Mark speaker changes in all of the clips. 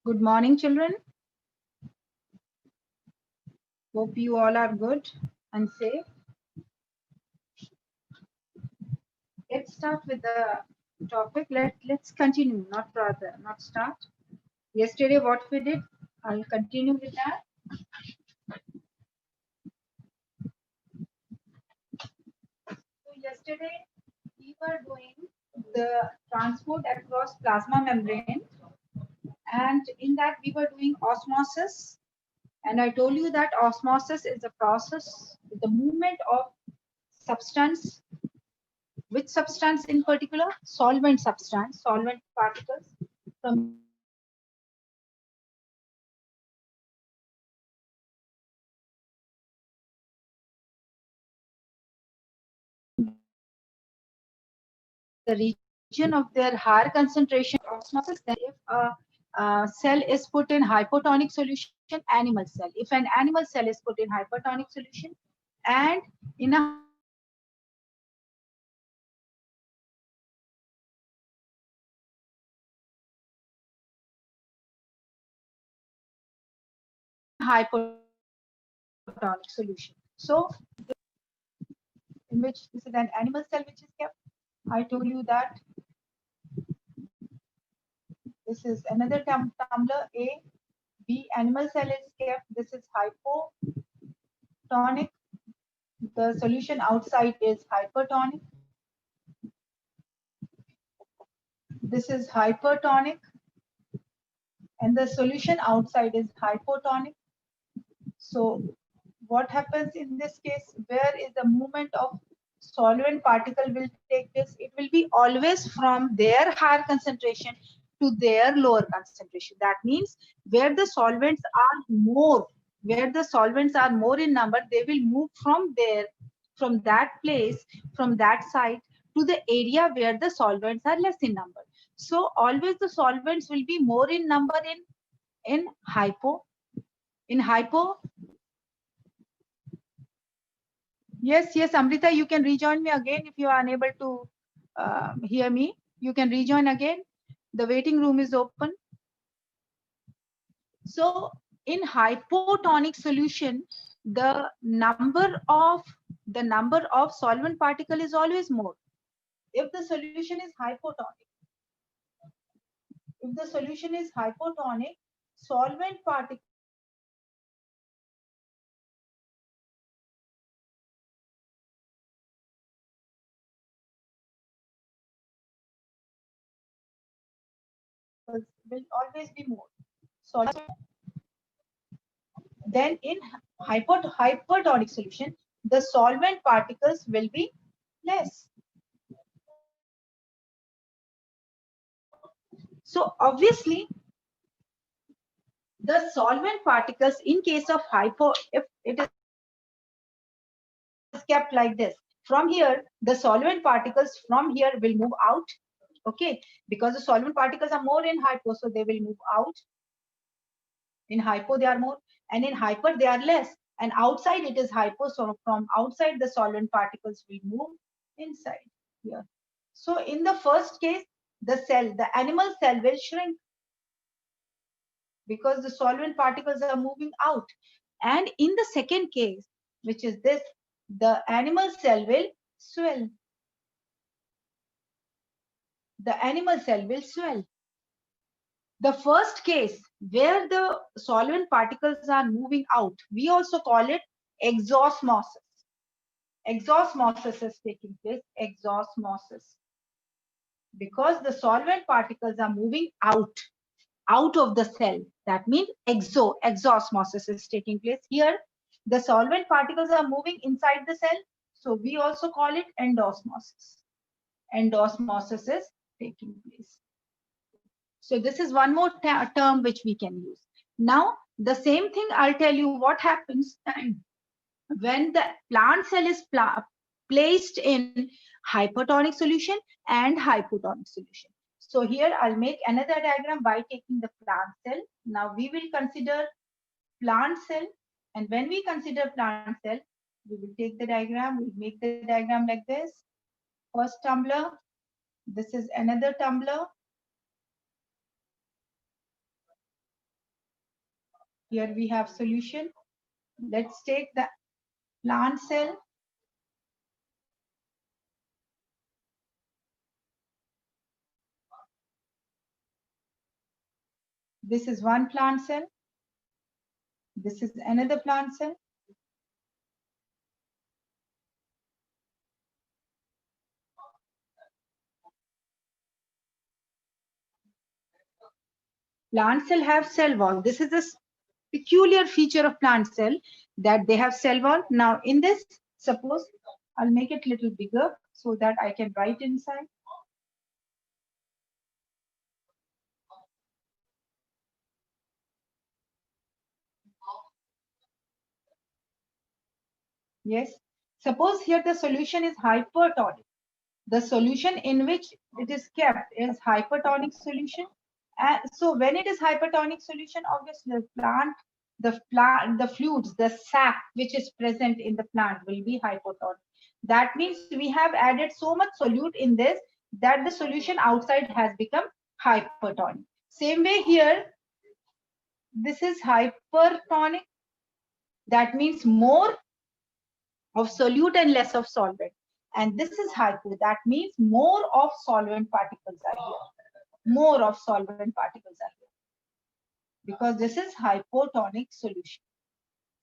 Speaker 1: Good morning, children. Hope you all are good and safe. Let's start with the topic. Let's continue, not further, not start. Yesterday, what we did, I'll continue with that. So yesterday, we were doing the transport across plasma membrane, and in that we were doing osmosis. And I told you that osmosis is a process, the movement of substance. Which substance in particular? Solvent substance, solvent particles from the region of their higher concentration osmosis. Then if a cell is put in hypotonic solution, animal cell. If an animal cell is put in hypertonic solution and in a hypotonic solution. So in which this is an animal cell which is kept. I told you that this is another tumbler A. B animal cell is kept. This is hypotonic. The solution outside is hypertonic. This is hypertonic. And the solution outside is hypotonic. So what happens in this case? Where is the movement of solvent particle will take place? It will be always from their higher concentration to their lower concentration. That means where the solvents are more, where the solvents are more in number, they will move from there, from that place, from that site to the area where the solvents are less in number. So always the solvents will be more in number in hypo. In hypo, yes, Amrita, you can rejoin me again if you are unable to hear me. You can rejoin again. The waiting room is open. So in hypotonic solution, the number of solvent particle is always more. If the solution is hypotonic, solvent particles will always be more. Solvent. Then in hypertonic solution, the solvent particles will be less. So obviously, the solvent particles in case of hypo, if it is kept like this, from here, the solvent particles from here will move out. Okay, because the solvent particles are more in hypo, so they will move out. In hypo, they are more, and in hyper, they are less. And outside, it is hypo, so from outside, the solvent particles will move inside here. So in the first case, the animal cell will shrink because the solvent particles are moving out. And in the second case, which is this, the animal cell will swell. The animal cell will swell. The first case where the solvent particles are moving out, we also call it exosmosis. Exosmosis is taking place, exosmosis. Because the solvent particles are moving out of the cell. That means exosmosis is taking place. Here, the solvent particles are moving inside the cell. So we also call it endosmosis. Endosmosis is taking place. So this is one more term which we can use. Now, the same thing I'll tell you what happens when the plant cell is placed in hypertonic solution and hypotonic solution. So here I'll make another diagram by taking the plant cell. Now we will consider plant cell, and when we consider plant cell, we will take the diagram, we make the diagram like this. First tumbler, this is another tumbler. Here we have solution. Let's take the plant cell. This is one plant cell. This is another plant cell. Plant cell have cell wall. This is a peculiar feature of plant cell that they have cell wall. Now in this, suppose I'll make it a little bigger so that I can write inside. Yes. Suppose here the solution is hypertonic. The solution in which it is kept is hypertonic solution. And so when it is hypertonic solution, obviously the fluids, the sap which is present in the plant will be hypotonic. That means we have added so much solute in this that the solution outside has become hypertonic. Same way here, this is hypertonic. That means more of solute and less of solvent. And this is hypo. That means more of solvent particles are here. More of solvent particles are here. Because this is hypotonic solution.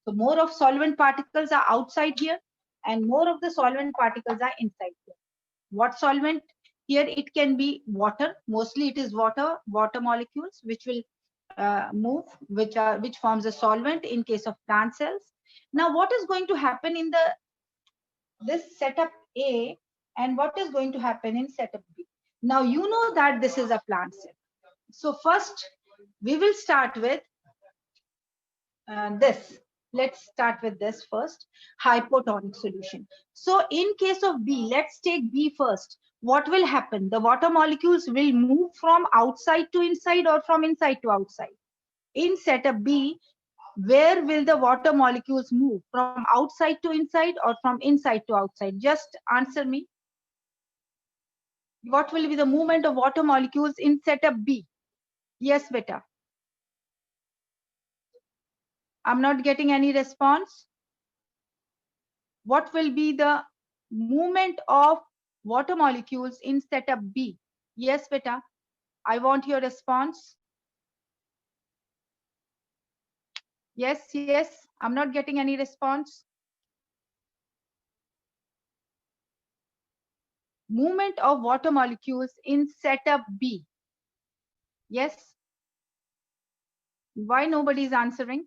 Speaker 1: So more of solvent particles are outside here and more of the solvent particles are inside here. What solvent? Here it can be water. Mostly it is water molecules which will move, which forms a solvent in case of plant cells. Now what is going to happen in this setup A and what is going to happen in setup B? Now you know that this is a plant cell. So first we will start with this. Let's start with this first, hypotonic solution. So in case of B, let's take B first. What will happen? The water molecules will move from outside to inside or from inside to outside. In setup B, where will the water molecules move? From outside to inside or from inside to outside? Just answer me. What will be the movement of water molecules in setup B? Yes, beta. I'm not getting any response. What will be the movement of water molecules in setup B? Yes, beta. I want your response. Yes, yes. I'm not getting any response. Movement of water molecules in setup B. Yes. Why nobody is answering?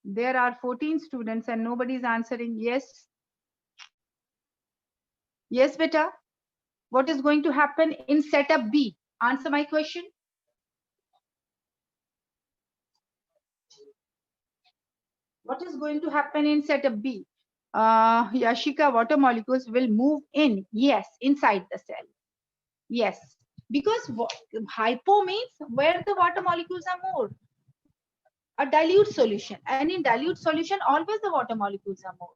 Speaker 1: There are 14 students and nobody is answering. Yes. Yes, beta. What is going to happen in setup B? Answer my question. What is going to happen in setup B? Yashika, water molecules will move in. Yes, inside the cell. Yes, because hypo means where the water molecules are more. A dilute solution, and in dilute solution, always the water molecules are more.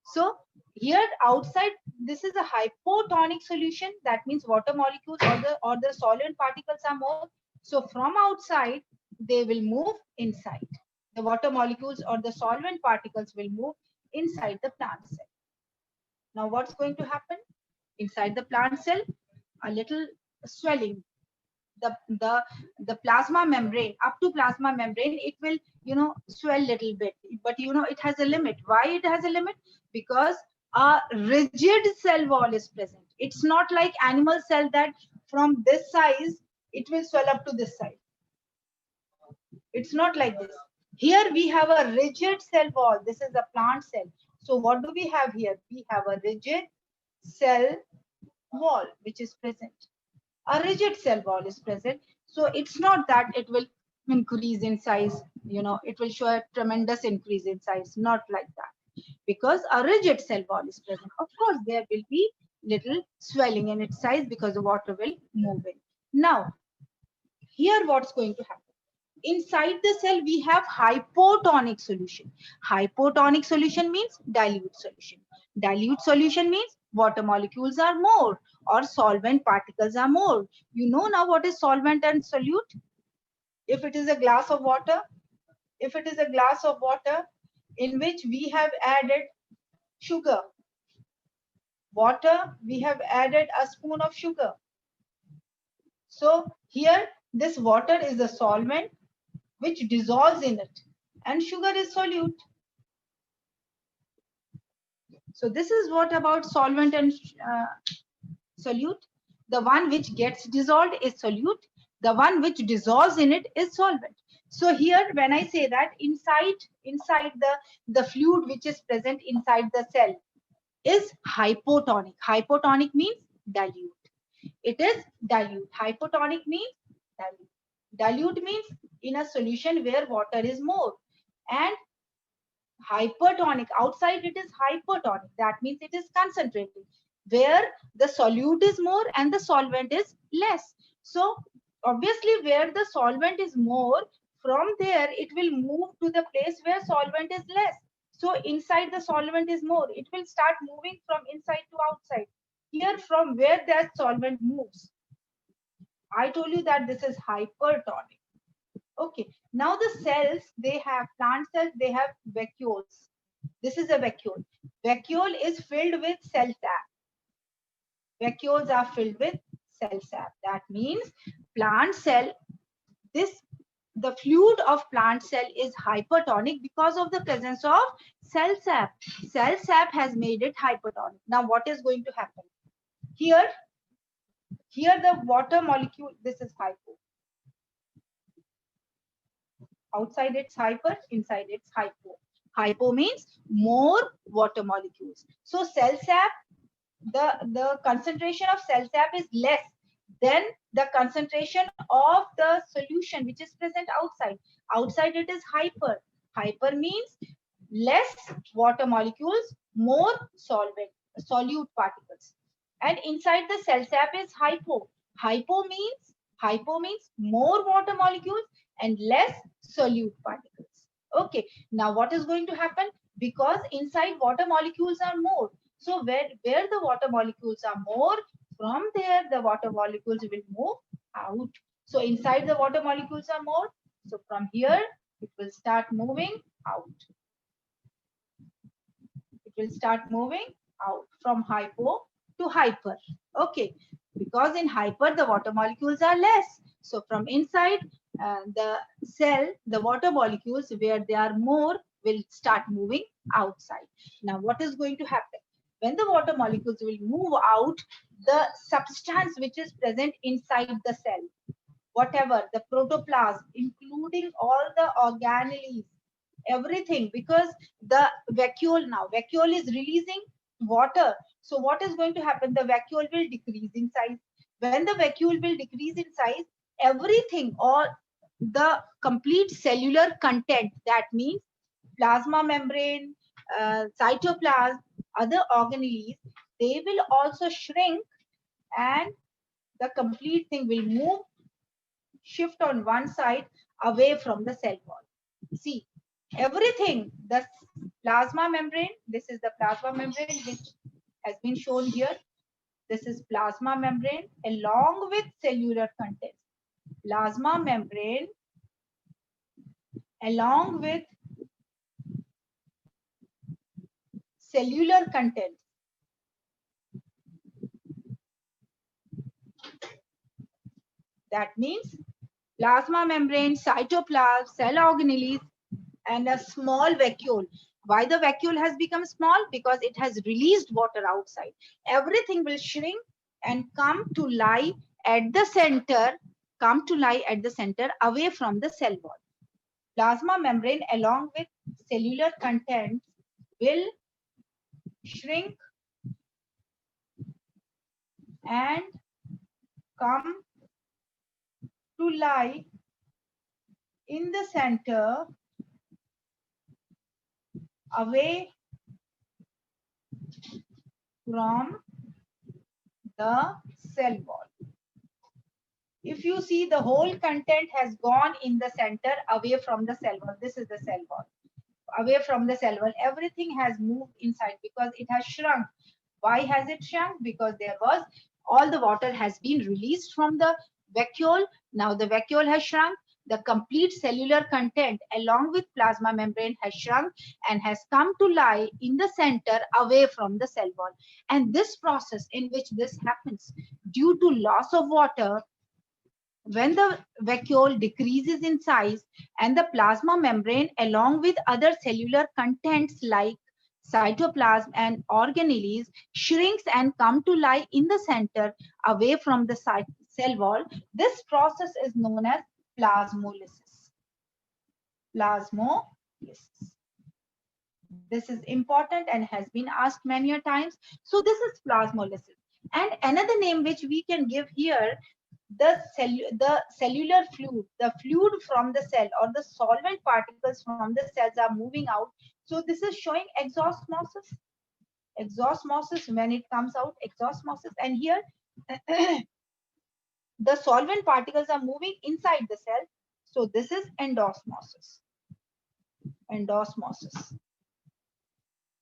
Speaker 1: So here outside, this is a hypotonic solution. That means water molecules or the solvent particles are more. So from outside, they will move inside. The water molecules or the solvent particles will move inside the plant cell. Now what's going to happen? Inside the plant cell, a little swelling. The plasma membrane, up to plasma membrane, it will swell little bit, but it has a limit. Why it has a limit? Because a rigid cell wall is present. It's not like animal cell that from this size it will swell up to this size. It's not like this. Here we have a rigid cell wall. This is a plant cell. So what do we have here? We have a rigid cell wall which is present. A rigid cell wall is present. So it's not that it will increase in size, it will show a tremendous increase in size, not like that. Because a rigid cell wall is present. Of course, there will be little swelling in its size because the water will move in. Now, here what's going to happen? Inside the cell, we have hypotonic solution. Hypotonic solution means dilute solution. Dilute solution means water molecules are more or solvent particles are more. You know now what is solvent and solute? If it is a glass of water, if it is a glass of water in which we have added sugar, water, we have added a spoon of sugar. So here this water is a solvent which dissolves in it, and sugar is solute. So this is what about solvent and solute. The one which gets dissolved is solute. The one which dissolves in it is solvent. So here, when I say that inside the fluid which is present inside the cell is hypotonic. Hypotonic means dilute. It is dilute. Hypotonic means dilute. Dilute means in a solution where water is more, and hypertonic, outside it is hypertonic, that means it is concentrated, where the solute is more and the solvent is less. So obviously where the solvent is more, from there it will move to the place where solvent is less. So inside the solvent is more, it will start moving from inside to outside. Here, from where that solvent moves, I told you that this is hypertonic. Okay, now the cells, they have plant cells, they have vacuoles. This is a vacuole. Vacuole is filled with cell sap. Vacuoles are filled with cell sap. That means plant cell, this the fluid of plant cell is hypertonic because of the presence of cell sap. Cell sap has made it hypertonic. Now what is going to happen? Here, here the water molecule, this is hypo. Outside it's hyper, inside it's hypo. Hypo means more water molecules. So cell sap, the concentration of cell sap is less than the concentration of the solution which is present outside. Outside it is hyper. Hyper means less water molecules, more solvent, solute particles. And inside the cell sap is hypo. Hypo means more water molecules and less solute particles. Okay, now what is going to happen? Because inside water molecules are more. So where the water molecules are more, from there the water molecules will move out. So inside the water molecules are more. So from here it will start moving out. It will start moving out from hypo to hyper. Okay, because in hyper the water molecules are less. So from inside the cell, the water molecules where they are more will start moving outside. Now what is going to happen? When the water molecules will move out, the substance which is present inside the cell, whatever the protoplasm, including all the organelles, everything, because the vacuole, now vacuole is releasing water. So what is going to happen? The vacuole will decrease in size. When the vacuole will decrease in size, everything, or the complete cellular content, that means plasma membrane, cytoplasm, other organelles, they will also shrink, and the complete thing will move, shift on one side away from the cell wall. See, everything, the plasma membrane, this is the plasma membrane which has been shown here. This is plasma membrane along with cellular content. Plasma membrane along with cellular content. That means plasma membrane, cytoplasm, cell organelles, and a small vacuole. Why the vacuole has become small? Because it has released water outside. Everything will shrink and come to lie at the center, away from the cell wall. Plasma membrane along with cellular contents will shrink and come to lie in the center, away from the cell wall. If you see, the whole content has gone in the center, away from the cell wall. This is the cell wall. Away from the cell wall, everything has moved inside because it has shrunk. Why has it shrunk? Because there was, all the water has been released from the vacuole. Now the vacuole has shrunk. the complete cellular content along with plasma membrane has shrunk and has come to lie in the center away from the cell wall. And this process in which this happens due to loss of water, when the vacuole decreases in size and the plasma membrane along with other cellular contents like cytoplasm and organelles shrinks and come to lie in the center away from the cell wall, this process is known as plasmolysis. Plasmolysis. This is important and has been asked many a times. So this is plasmolysis. And another name which we can give here, the cellular fluid, the fluid from the cell or the solvent particles from the cells are moving out. So this is showing exosmosis. Exosmosis, when it comes out, exosmosis. And here the solvent particles are moving inside the cell. So this is endosmosis. Endosmosis.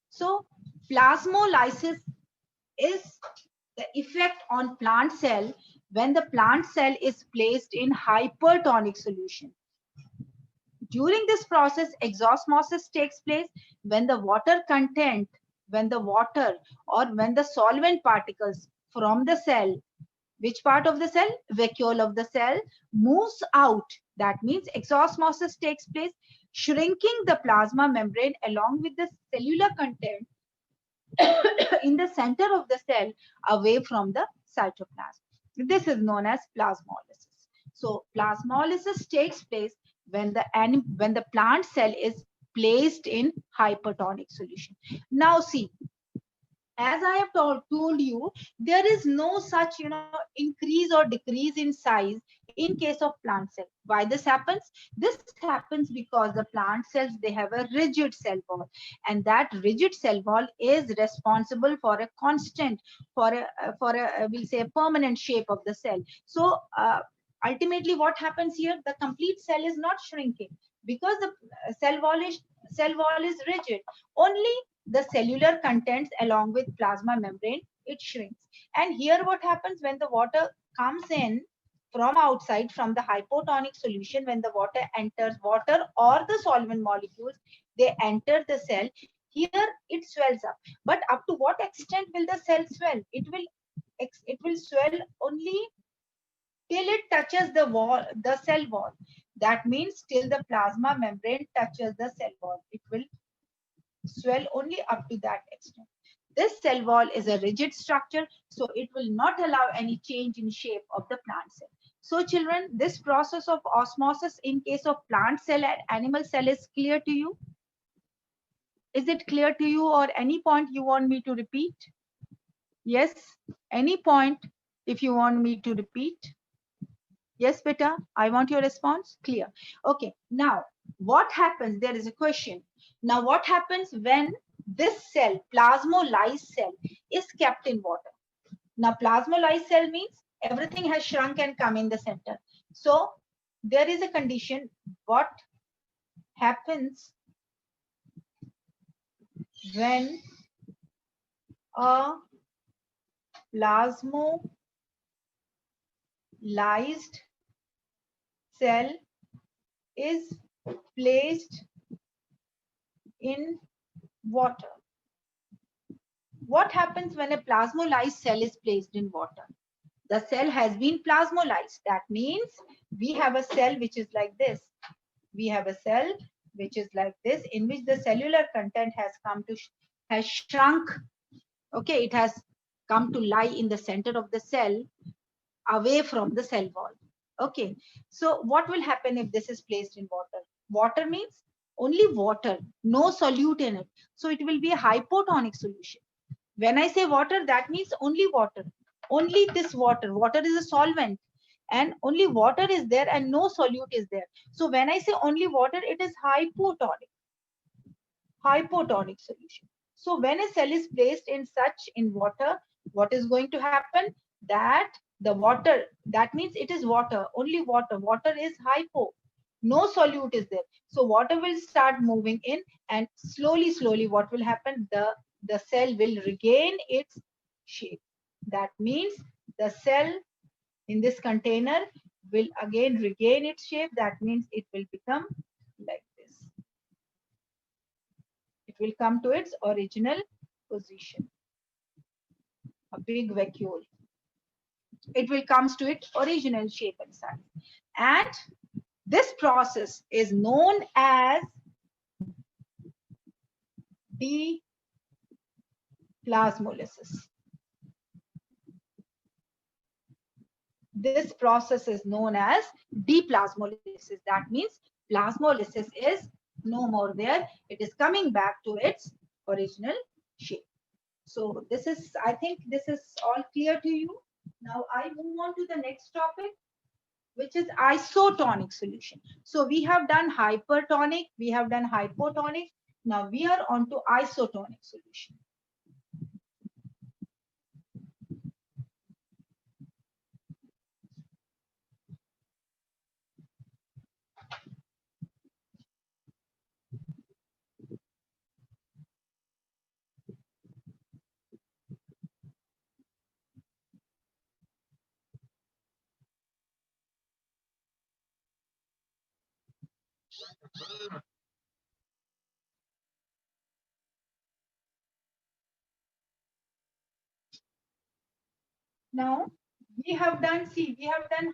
Speaker 1: So plasmolysis is the effect on plant cell when the plant cell is placed in hypertonic solution. During this process, exosmosis takes place when the water content, when the water or when the solvent particles from the cell, which part of the cell? Vacuole of the cell, moves out. That means exosmosis takes place, shrinking the plasma membrane along with the cellular content in the center of the cell away from the cytoplasm. This is known as plasmolysis. So plasmolysis takes place when the plant cell is placed in hypertonic solution. Now see, as I have told you, there is no such increase or decrease in size in case of plant cell. Why this happens? This happens because the plant cells, they have a rigid cell wall, and that rigid cell wall is responsible for a constant, for a we'll say a permanent shape of the cell. So ultimately what happens here, the complete cell is not shrinking because the cell wall is rigid. Only the cellular contents along with plasma membrane, it shrinks. And here what happens when the water comes in from outside, from the hypotonic solution, when the water enters, water or the solvent molecules, they enter the cell, here it swells up. But up to what extent will the cell swell? It will swell only till it touches the wall, the cell wall. That means till the plasma membrane touches the cell wall, it will swell only up to that extent. This cell wall is a rigid structure, so it will not allow any change in shape of the plant cell. So children, this process of osmosis in case of plant cell and animal cell is clear to you? Is it clear to you, or any point you want me to repeat? Yes, any point if you want me to repeat? Yes, beta, I want your response. Clear. Okay, now what happens? There is a question. Now what happens when this cell, plasmolyzed cell, is kept in water? Now plasmolyzed cell means everything has shrunk and come in the center. So there is a condition. What happens when a plasmolyzed cell is placed in water? What happens when a plasmolyzed cell is placed in water? The cell has been plasmolyzed. That means we have a cell which is like this. We have a cell which is like this, in which the cellular content has shrunk. Okay, it has come to lie in the center of the cell away from the cell wall. Okay, so what will happen if this is placed in water? Water means only water, no solute in it. So it will be a hypotonic solution. When I say water, that means only water. Only this water. Water is a solvent, and only water is there and no solute is there. So when I say only water, it is hypotonic. Hypotonic solution. So when a cell is placed in water, what is going to happen? That the water, that means it is water, only water. Water is hypo. No solute is there. So water will start moving in, and slowly, what will happen? The cell will regain its shape. That means the cell in this container will again regain its shape. That means it will become like this. It will come to its original position. A big vacuole. It will comes to its original shape and size. And this process is known as deplasmolysis. This process is known as deplasmolysis. That means plasmolysis is no more there. It is coming back to its original shape. So this is, I think this is all clear to you. Now I move on to the next topic, which is isotonic solution. So we have done hypertonic, we have done hypotonic. Now we are on to isotonic solution. Now we have done, see, we have done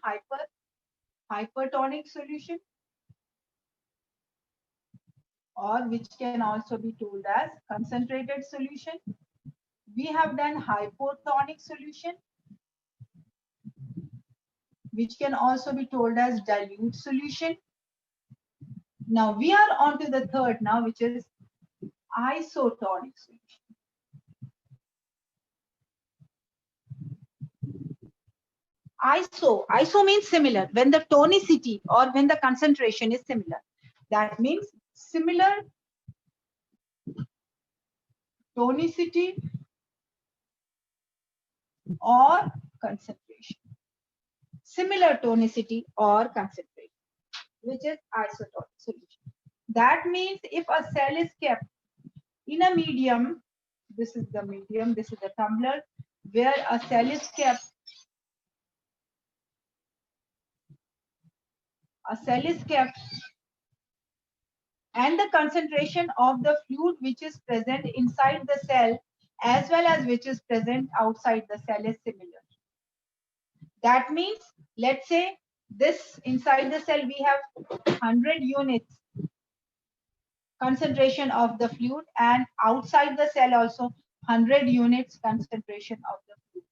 Speaker 1: hypertonic solution, or which can also be told as concentrated solution. We have done hypotonic solution, which can also be told as dilute solution. Now we are on to the third now, which is isotonic solution. Iso means similar. When the tonicity or when the concentration is similar, that means similar tonicity or concentration. Similar tonicity or concentration, which is isotonic solution. That means if a cell is kept in a medium, this is the medium, this is the tumbler, where a cell is kept, and the concentration of the fluid which is present inside the cell as well as which is present outside the cell is similar. That means, let's say this inside the cell we have 100 units concentration of the fluid, and outside the cell also 100 units concentration of the fluid.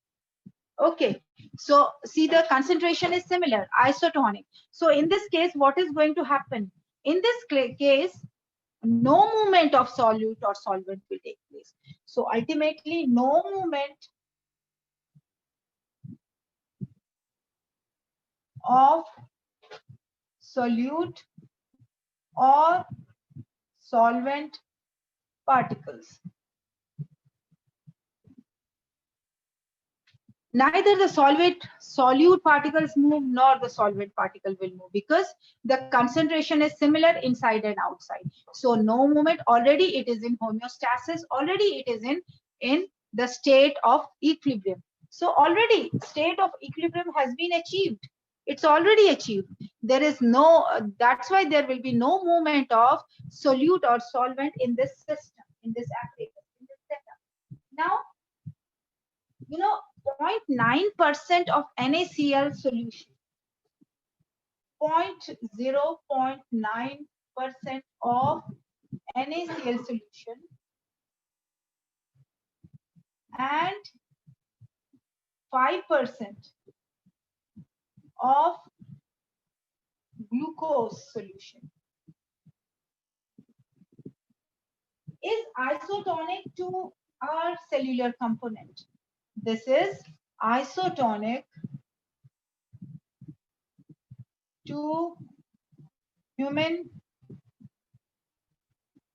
Speaker 1: Okay, so see, the concentration is similar, isotonic. So in this case, what is going to happen? In this case, no movement of solute or solvent will take place. So ultimately, no movement of solute or solvent particles. Neither the solute particles move nor the solvent particle will move, because the concentration is similar inside and outside. So no movement, already it is in homeostasis, already it is in the state of equilibrium. So already state of equilibrium has been achieved. It's already achieved. There is no, that's why there will be no movement of solute or solvent in this system, in this apparatus, in this setup. Now, you know, 0.9% of NaCl solution, 0.9% of NaCl solution, and 5% of glucose solution is isotonic to our cellular component. This is isotonic to human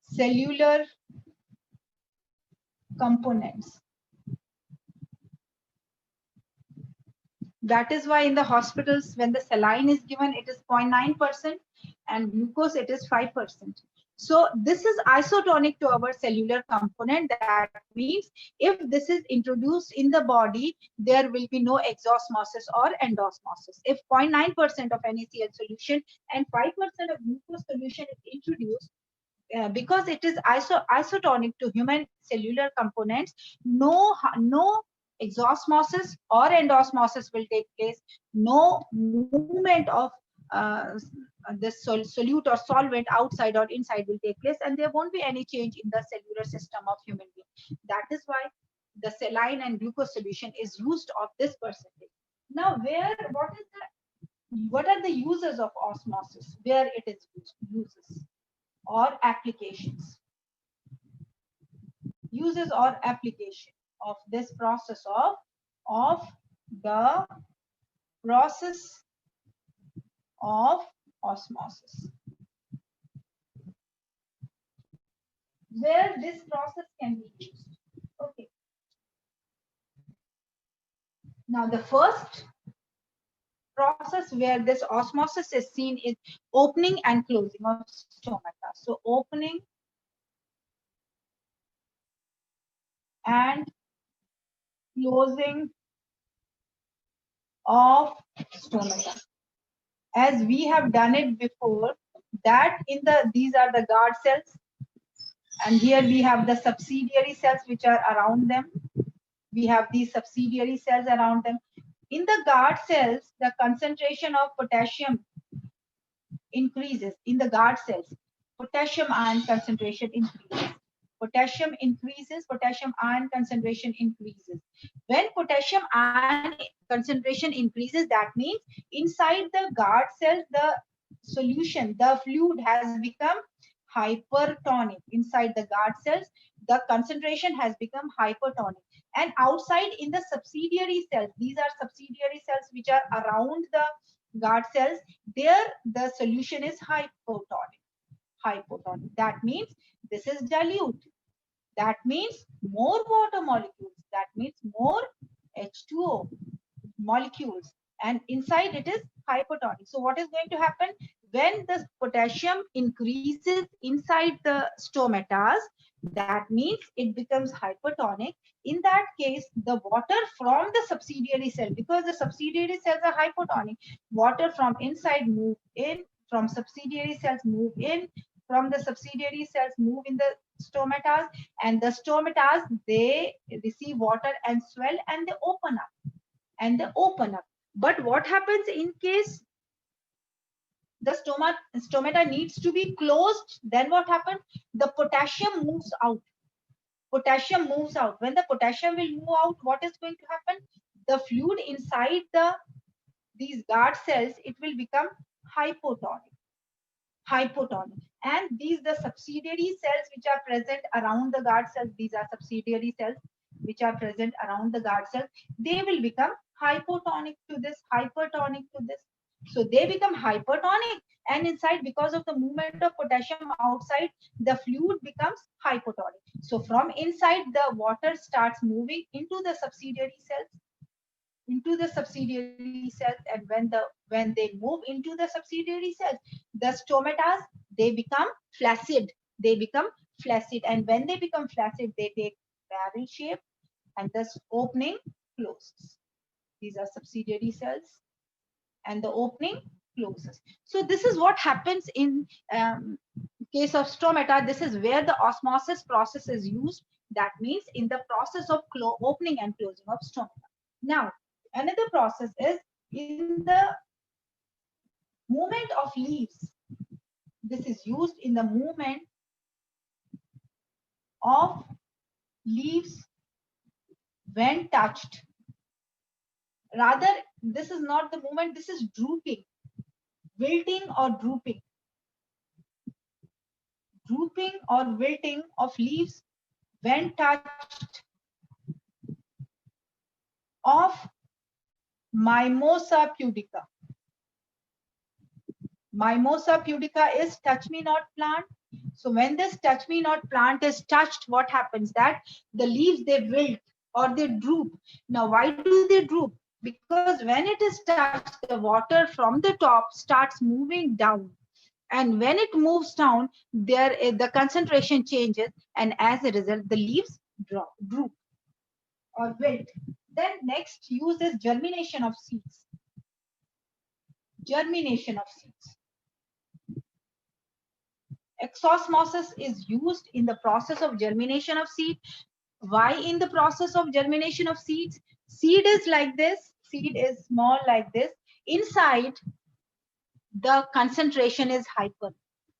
Speaker 1: cellular components. That is why in the hospitals, when the saline is given, it is 0.9%, and glucose, it is 5%. So this is isotonic to our cellular component. That means if this is introduced in the body, there will be no exosmosis or endosmosis. If 0.9% of NaCl solution and 5% of glucose solution is introduced, because it is isotonic to human cellular components, no exosmosis or endosmosis will take place. No movement of uh, this solute or solvent outside or inside will take place, and there won't be any change in the cellular system of human being. That is why the saline and glucose solution is used of this percentage. Now, what are the uses of osmosis? Where it is used? Uses or applications. Uses or application of this process of the process of osmosis. Where this process can be used. Okay. Now the first process where this osmosis is seen is opening and closing of stomata. So opening and closing of stomata. As we have done it before, that these are the guard cells, and here we have the subsidiary cells which are around them. We have these subsidiary cells around them. In the guard cells, the concentration of potassium increases. In the guard cells, potassium ion concentration increases. Potassium increases, potassium ion concentration increases. When potassium ion concentration increases, that means inside the guard cells, the solution, the fluid has become hypertonic. Inside the guard cells, the concentration has become hypertonic. And outside in the subsidiary cells, these are subsidiary cells which are around the guard cells, there the solution is hypotonic. Hypotonic. That means this is dilute. That means more water molecules. That means more H2O molecules. And inside it is hypotonic. So what is going to happen? When the potassium increases inside the stomatas, that means it becomes hypertonic. In that case, the water from the subsidiary cell, because the subsidiary cells are hypotonic, water from inside move in, from subsidiary cells move in, from the subsidiary cells move in the stomatas, and the stomatas, they receive water and swell and they open up. But what happens in case the stomata needs to be closed? Then what happens? The potassium moves out. Potassium moves out. When the potassium will move out, what is going to happen? The fluid inside these guard cells, it will become hypotonic. Hypotonic. And these the subsidiary cells which are present around the guard cells, these are subsidiary cells which are present around the guard cells, they will become hypotonic to this, hypertonic to this. So they become hypertonic, and inside, because of the movement of potassium outside, the fluid becomes hypotonic. So from inside, the water starts moving into the subsidiary cells, and when they move into the subsidiary cells, the stomatas, they become flaccid. And when they become flaccid, they take barrel shape, and thus opening closes. These are subsidiary cells, and the opening closes. So this is what happens in case of stomata. This is where the osmosis process is used. That means in the process of opening and closing of stomata. Now, another process is in the movement of leaves. This is used in the movement of leaves when touched. Rather, this is not the movement, this is drooping, wilting or drooping. Drooping or wilting of leaves when touched of Mimosa pudica. Mimosa pudica is touch-me-not plant. So when this touch-me-not plant is touched, what happens? That the leaves, they wilt or they droop. Now, why do they droop? Because when it is touched, the water from the top starts moving down. And when it moves down, the concentration changes, and as a result, the leaves droop or wilt. Then next use is germination of seeds. Germination of seeds. Exosmosis is used in the process of germination of seed. Why in the process of germination of seeds? Seed is like this. Seed is small like this. Inside, the concentration is hyper.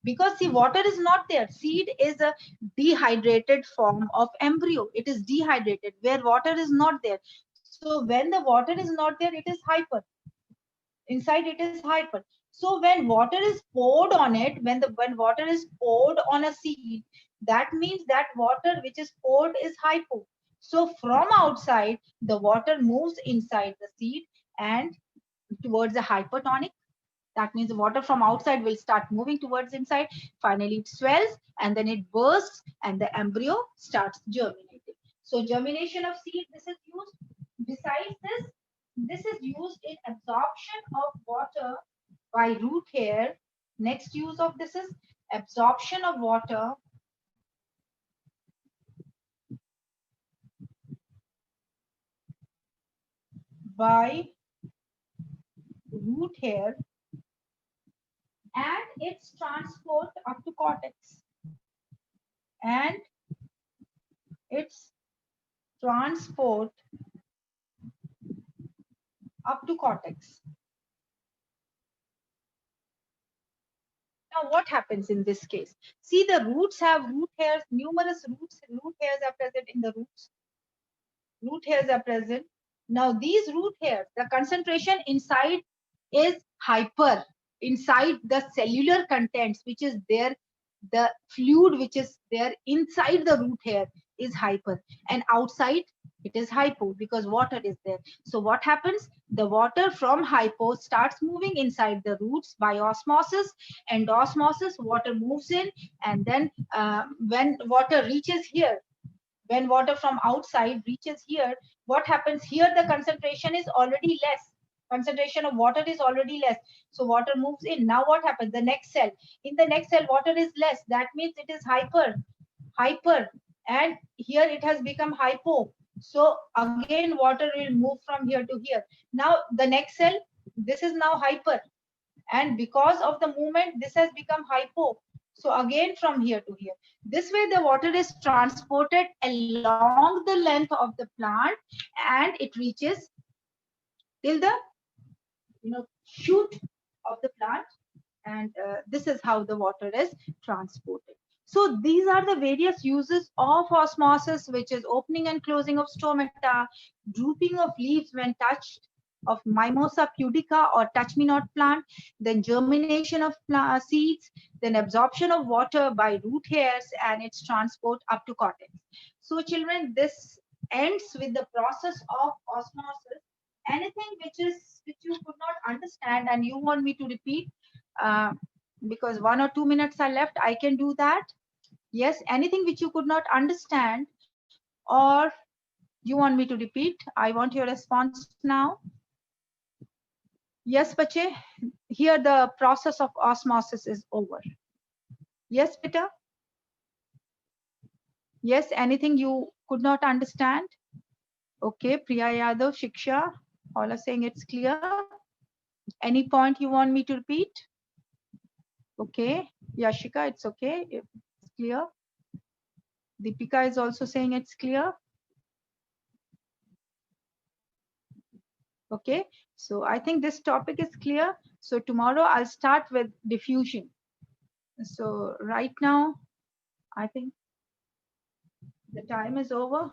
Speaker 1: Because see, water is not there. Seed is a dehydrated form of embryo. It is dehydrated where water is not there. So when the water is not there, it is hyper. Inside it is hyper. So when water is poured on it, when water is poured on a seed, that means that water which is poured is hypo. So from outside, the water moves inside the seed and towards a hypertonic. That means the water from outside will start moving towards inside. Finally, it swells and then it bursts and the embryo starts germinating. So germination of seed, this is used. Besides this, this is used in absorption of water by root hair. Next use of this is absorption of water by root hair and its transport up to cortex. And its transport up to cortex. Now, what happens in this case? See, the roots have root hairs, numerous root hairs are present in the roots. Root hairs are present. Now, these root hairs, the concentration inside is hyper. Inside the cellular contents, which is there, the fluid which is there inside the root hair is hyper, and outside it is hypo because water is there. So what happens? The water from hypo starts moving inside the roots by osmosis, and osmosis water moves in, and then when water reaches here, when water from outside reaches here, what happens? Here the concentration is already less. Concentration of water is already less. So water moves in. Now what happens? The next cell. In the next cell, water is less. That means it is hyper. And here it has become hypo. So again, water will move from here to here. Now the next cell, this is now hyper. And because of the movement, this has become hypo. So again from here to here. This way the water is transported along the length of the plant and it reaches till the shoot of the plant, and this is how the water is transported. So these are the various uses of osmosis, which is opening and closing of stomata, drooping of leaves when touched, of Mimosa pudica or touch me not plant, then germination of seeds, then absorption of water by root hairs and its transport up to cortex. So children, this ends with the process of osmosis. Anything which you could not understand and you want me to repeat, uh, because 1 or 2 minutes are left, I can do that. Yes, anything which you could not understand or you want me to repeat, I want your response now. Yes, Pache, here the process of osmosis is over. Yes, Peter? Yes, anything you could not understand? Okay, Priya Yadav, Shiksha, all are saying it's clear. Any point you want me to repeat? Okay, Yashika, it's okay, it's clear. Deepika is also saying it's clear. Okay, so I think this topic is clear. So tomorrow I'll start with diffusion. So right now, I think the time is over.